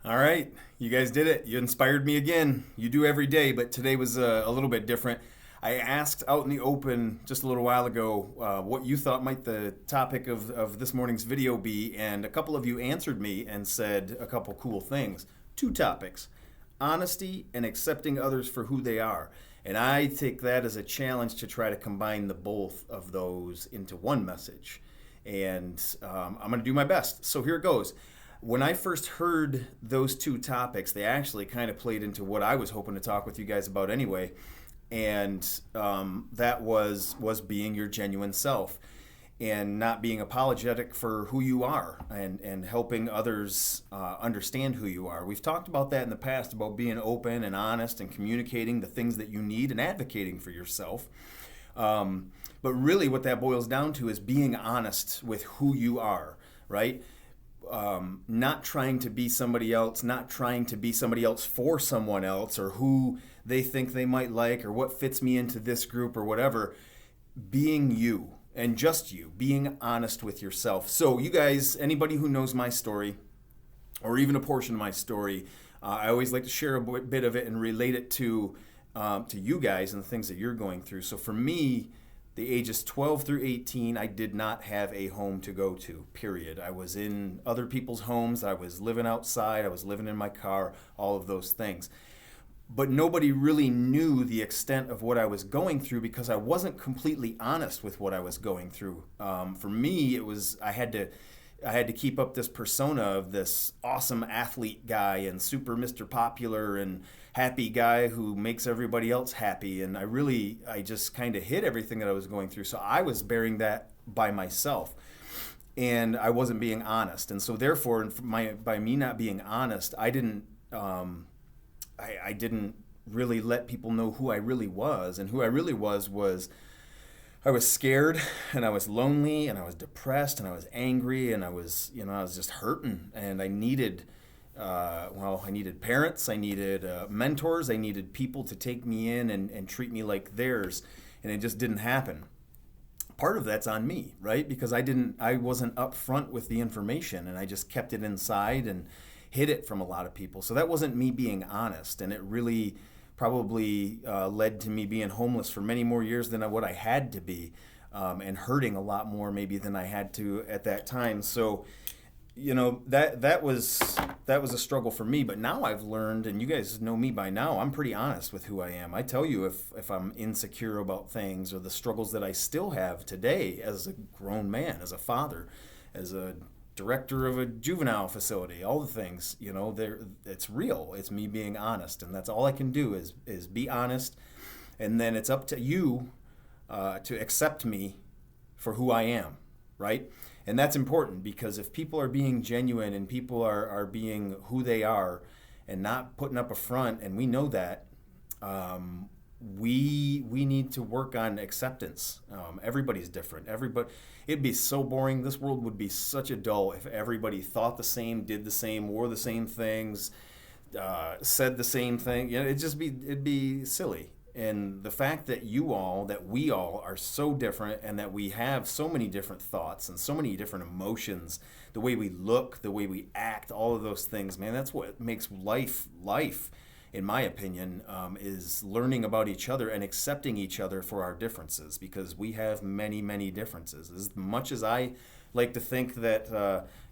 All right, you guys did it. You inspired me again. You do every day, but today was a little bit different. I asked out in the open just a little while ago what you thought might the topic of this morning's video be, and a couple of you answered me and said a couple cool things. Two topics: honesty and accepting others for who they are. And I take that as a challenge to try to combine the both of those into one message. And I'm going to do my best. So here it goes. When I first heard those two topics, they actually kind of played into what I was hoping to talk with you guys about anyway, and that was being your genuine self and not being apologetic for who you are and helping others understand who you are. We've talked about that in the past about being open and honest and communicating the things that you need and advocating for yourself. But really, what that boils down to is being honest with who you are, right? Not trying to be somebody else, not trying to be somebody else for someone else or who they think they might like or what fits me into this group or whatever. Being you and just you, being honest with yourself. So, you guys, anybody who knows my story or even a portion of my story, I always like to share a bit of it and relate it to you guys and the things that you're going through. So, for me, the ages 12 through 18, I did not have a home to go to, period. I was in other people's homes. I was living outside. I was living in my car, all of those things. But nobody really knew the extent of what I was going through because I wasn't completely honest with what I was going through. For me, it was I had to keep up this persona of this awesome athlete guy and super Mr. Popular and happy guy who makes everybody else happy. And I just kind of hid everything that I was going through. So I was bearing that by myself and I wasn't being honest. And so therefore, by me not being honest, I didn't really let people know who I really was. And who I really was I was scared and I was lonely and I was depressed and I was angry and I was just hurting and I needed, I needed parents, I needed mentors, I needed people to take me in and treat me like theirs, and it just didn't happen. Part of that's on me, right? Because I wasn't upfront with the information and I just kept it inside and hid it from a lot of people. So that wasn't me being honest, and it really probably led to me being homeless for many more years than what I had to be, and hurting a lot more maybe than I had to at that time. So, that was a struggle for me. But now I've learned, and you guys know me by now. I'm pretty honest with who I am. I tell you if I'm insecure about things or the struggles that I still have today as a grown man, as a father, as a director of a juvenile facility, all the things, it's real. It's me being honest, and that's all I can do is be honest, and then it's up to you to accept me for who I am, right? And that's important because if people are being genuine and people are being who they are and not putting up a front, and we know that, we need to work on acceptance. Everybody's different. It'd be so boring. This world would be such a dull if everybody thought the same, did the same, wore the same things, said the same thing. It'd be silly. And the fact that we all are so different and that we have so many different thoughts and so many different emotions, the way we look, the way we act, all of those things, man, that's what makes life, in my opinion, is learning about each other and accepting each other for our differences, because we have many, many differences. As much as I like to think that,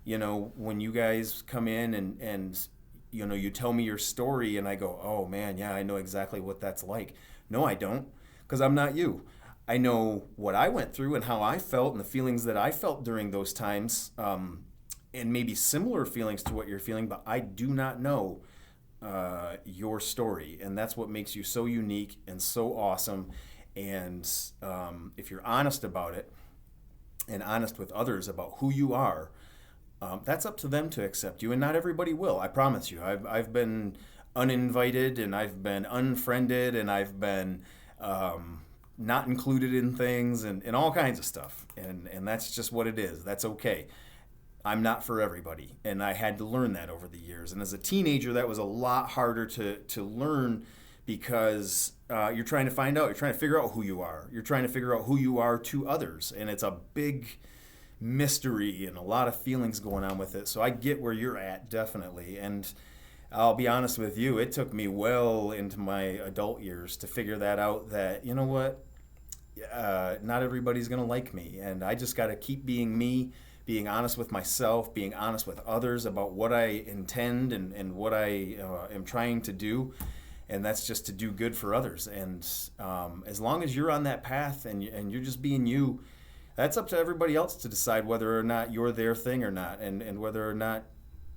when you guys come in and you tell me your story and I go, oh man, yeah, I know exactly what that's like. No, I don't, because I'm not you. I know what I went through and how I felt and the feelings that I felt during those times, and maybe similar feelings to what you're feeling, but I do not know your story. And that's what makes you so unique and so awesome. And if you're honest about it and honest with others about who you are, that's up to them to accept you, and not everybody will. I promise you. I've been uninvited, and I've been unfriended, and I've been not included in things, and all kinds of stuff. And that's just what it is. That's okay. I'm not for everybody, and I had to learn that over the years. And as a teenager, that was a lot harder to learn because you're trying to find out. You're trying to figure out who you are. You're trying to figure out who you are to others, and it's a big mystery and a lot of feelings going on with it. So I get where you're at, definitely. And I'll be honest with you, it took me well into my adult years to figure that out, that, you know what, not everybody's going to like me. And I just got to keep being me, being honest with myself, being honest with others about what I intend and what I am trying to do. And that's just to do good for others. And as long as you're on that path and you're just being you, that's up to everybody else to decide whether or not you're their thing or not, and whether or not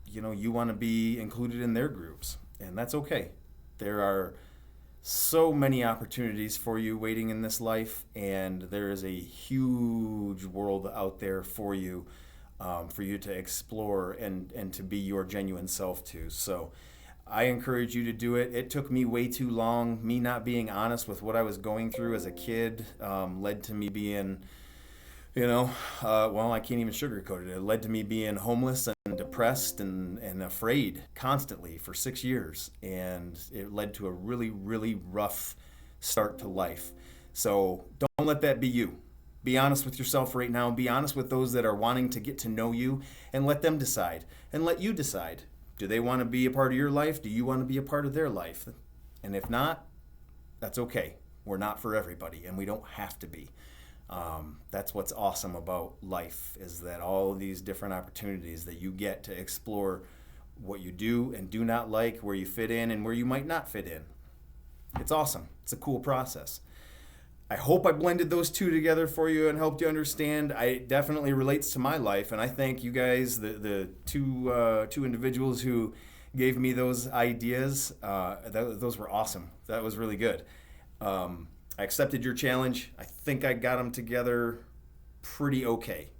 you want to be included in their groups. And that's okay. There are so many opportunities for you waiting in this life, and there is a huge world out there for you to explore and to be your genuine self to. So I encourage you to do it. It took me way too long. Me not being honest with what I was going through as a kid led to me being, well, I can't even sugarcoat it. It led to me being homeless and depressed and afraid constantly for 6 years. And it led to a really, really rough start to life. So don't let that be you. Be honest with yourself right now. Be honest with those that are wanting to get to know you, and let them decide. And let you decide. Do they want to be a part of your life? Do you want to be a part of their life? And if not, that's okay. We're not for everybody, and we don't have to be. That's what's awesome about life, is that all of these different opportunities that you get to explore what you do and do not like, where you fit in and where you might not fit in. It's awesome. It's a cool process. I hope I blended those two together for you and helped you understand. It definitely relates to my life, and I thank you guys, the two individuals who gave me those ideas. Those were awesome. That was really good. I accepted your challenge. I think I got them together pretty okay.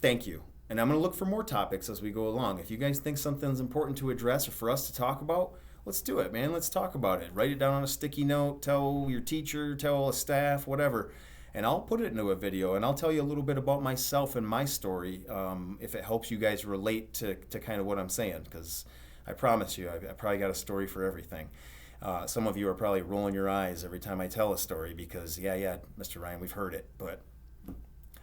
Thank you. And I'm going to look for more topics as we go along. If you guys think something's important to address or for us to talk about, let's do it, man. Let's talk about it. Write it down on a sticky note. Tell your teacher, tell a staff, whatever. And I'll put it into a video, and I'll tell you a little bit about myself and my story, if it helps you guys relate to kind of what I'm saying, because I promise you, I probably got a story for everything. Some of you are probably rolling your eyes every time I tell a story because, yeah, Mr. Ryan, we've heard it. But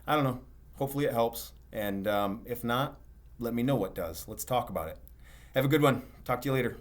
I don't know. Hopefully it helps. And if not, let me know what does. Let's talk about it. Have a good one. Talk to you later.